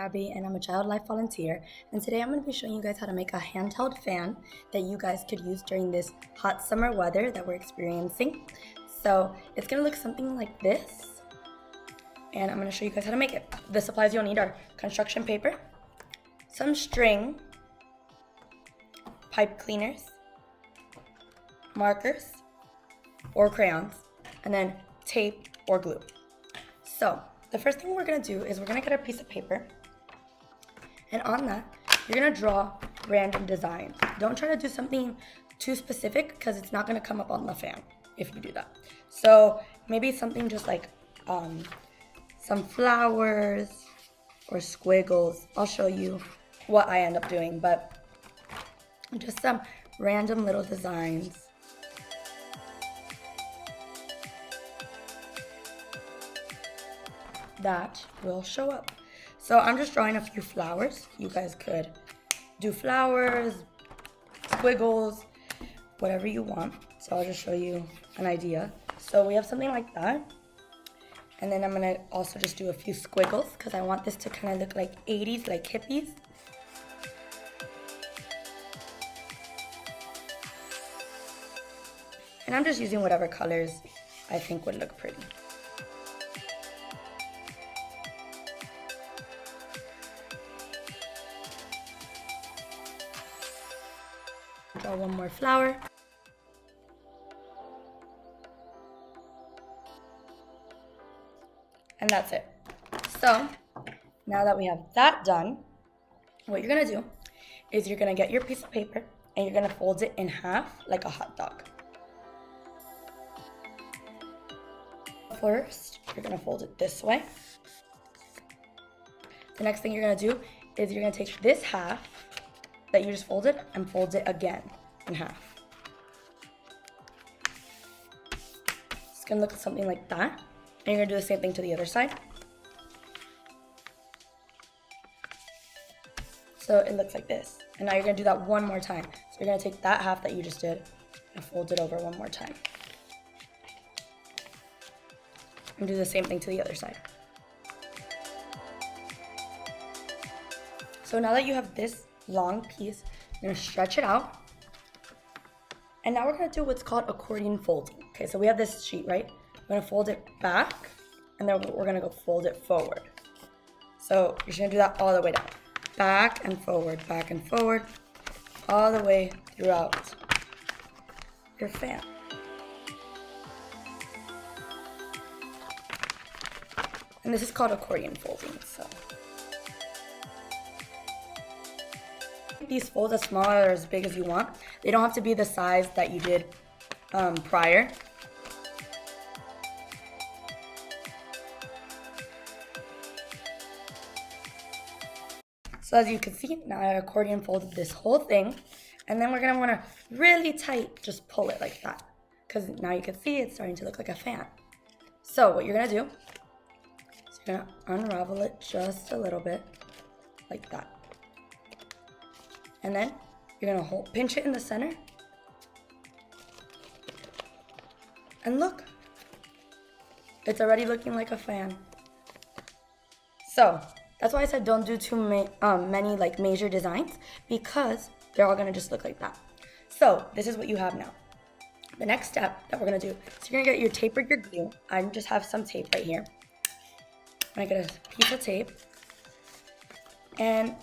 Gabi and I'm a child life volunteer, and today I'm going to be showing you guys how to make a handheld fan that you guys could use during this hot summer weather that we're experiencing. So it's going to look something like this, and I'm going to show you guys how to make it. The supplies you'll need are construction paper, some string, pipe cleaners, markers or crayons, and then tape or glue. So the first thing we're gonna do is we're gonna get a piece of paper, and on that, you're gonna draw random designs. Don't try to do something too specific because it's not gonna come up on the fan if you do that. So maybe something just like some flowers or squiggles. I'll show you what I end up doing, but just some random little designs. That will show up. So I'm just drawing a few flowers. You guys could do flowers, squiggles, whatever you want. So I'll just show you an idea. So we have something like that. And then I'm gonna also just do a few squiggles because I want this to kind of look like 80s, like hippies. And I'm just using whatever colors I think would look pretty. Draw one more flower. And that's it. So now that we have that done, what you're gonna do is you're gonna get your piece of paper and you're gonna fold it in half like a hot dog. First, you're gonna fold it this way. The next thing you're gonna do is you're gonna take this half that you just folded and fold it again in half. It's gonna look something like that. And you're gonna do the same thing to the other side. So it looks like this. And now you're gonna do that one more time. So you're gonna take that half that you just did and fold it over one more time. And do the same thing to the other side. So now that you have this long piece, you're gonna stretch it out. And now we're gonna do what's called accordion folding. Okay, so we have this sheet, right? We're gonna fold it back, and then we're gonna go fold it forward. So you're just gonna do that all the way down. Back and forward, all the way throughout your fan. And this is called accordion folding, so. These folds as small or as big as you want. They don't have to be the size that you did prior. So as you can see, now I accordion folded this whole thing, and then we're gonna wanna really tight just pull it like that, because now you can see it's starting to look like a fan. So what you're gonna do is you're gonna unravel it just a little bit, like that. And then you're gonna pinch it in the center. And look, it's already looking like a fan. So that's why I said don't do too many like major designs, because they're all gonna just look like that. So this is what you have now. The next step that we're gonna do, so you're gonna get your tape or your glue. I just have some tape right here. I'm gonna get a piece of tape, and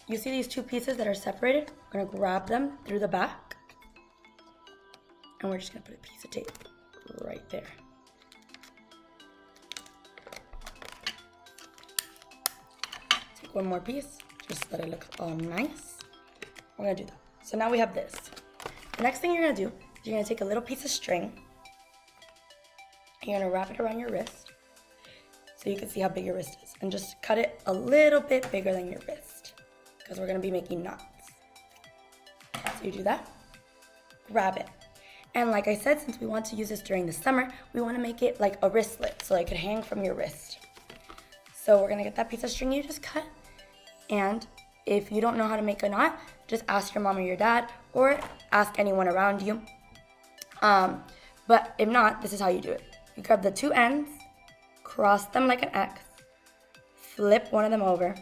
you see these two pieces that are separated? We're gonna grab them through the back, and we're just gonna put a piece of tape right there. Take one more piece, just let it look all nice. We're gonna do that. So now we have this. The next thing you're gonna do is you're gonna take a little piece of string, and you're gonna wrap it around your wrist so you can see how big your wrist is, and just cut it a little bit bigger than your wrist, because we're gonna be making knots. So you do that, grab it. And like I said, since we want to use this during the summer, we wanna make it like a wristlet, so it could hang from your wrist. So we're gonna get that piece of string you just cut, and if you don't know how to make a knot, just ask your mom or your dad, or ask anyone around you. But if not, this is how you do it. You grab the two ends, cross them like an X, flip one of them over,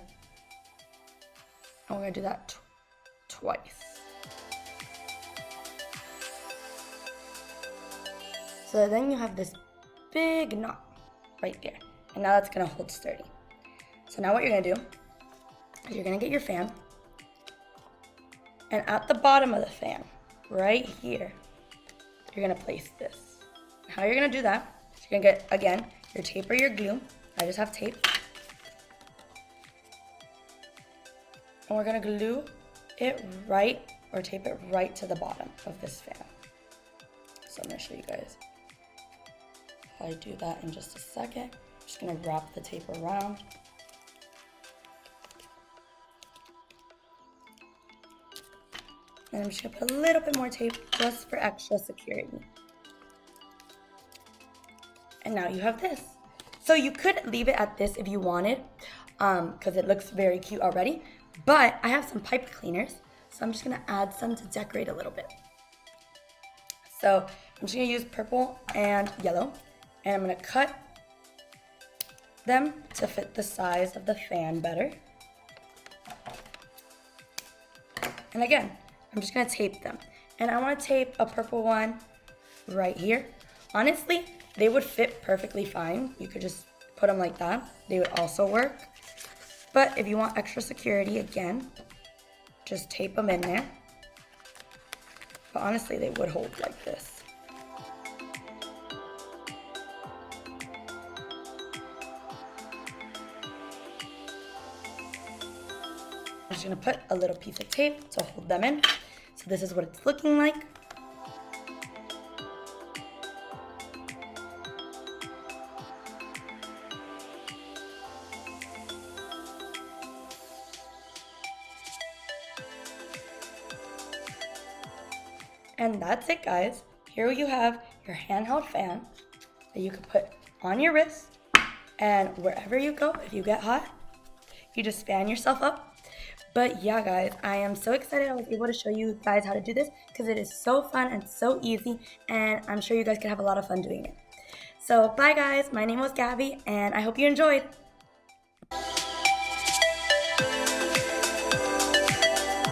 And we're gonna do that twice. So then you have this big knot right there. And now that's gonna hold sturdy. So now what you're gonna do is you're gonna get your fan, and at the bottom of the fan, right here, you're gonna place this. How you're gonna do that is you're gonna get, again, your tape or your glue. I just have tape. And we're gonna glue it right, or tape it right to the bottom of this fan. So I'm gonna show you guys how I do that in just a second. I'm just gonna wrap the tape around. And I'm just gonna put a little bit more tape just for extra security. And now you have this. So you could leave it at this if you wanted, because it looks very cute already. But I have some pipe cleaners, so I'm just gonna add some to decorate a little bit. So I'm just gonna use purple and yellow, and I'm gonna cut them to fit the size of the fan better. And again, I'm just gonna tape them. And I wanna tape a purple one right here. Honestly, they would fit perfectly fine. You could just put them like that. They would also work. But if you want extra security, again, just tape them in there. But honestly, they would hold like this. I'm just gonna put a little piece of tape to hold them in. So this is what it's looking like. And that's it, guys. Here you have your handheld fan that you can put on your wrist, and wherever you go, if you get hot, you just fan yourself up. But yeah, guys, I am so excited I was able to show you guys how to do this, because it is so fun and so easy, and I'm sure you guys could have a lot of fun doing it. So bye, guys. My name was Gabi, and I hope you enjoyed.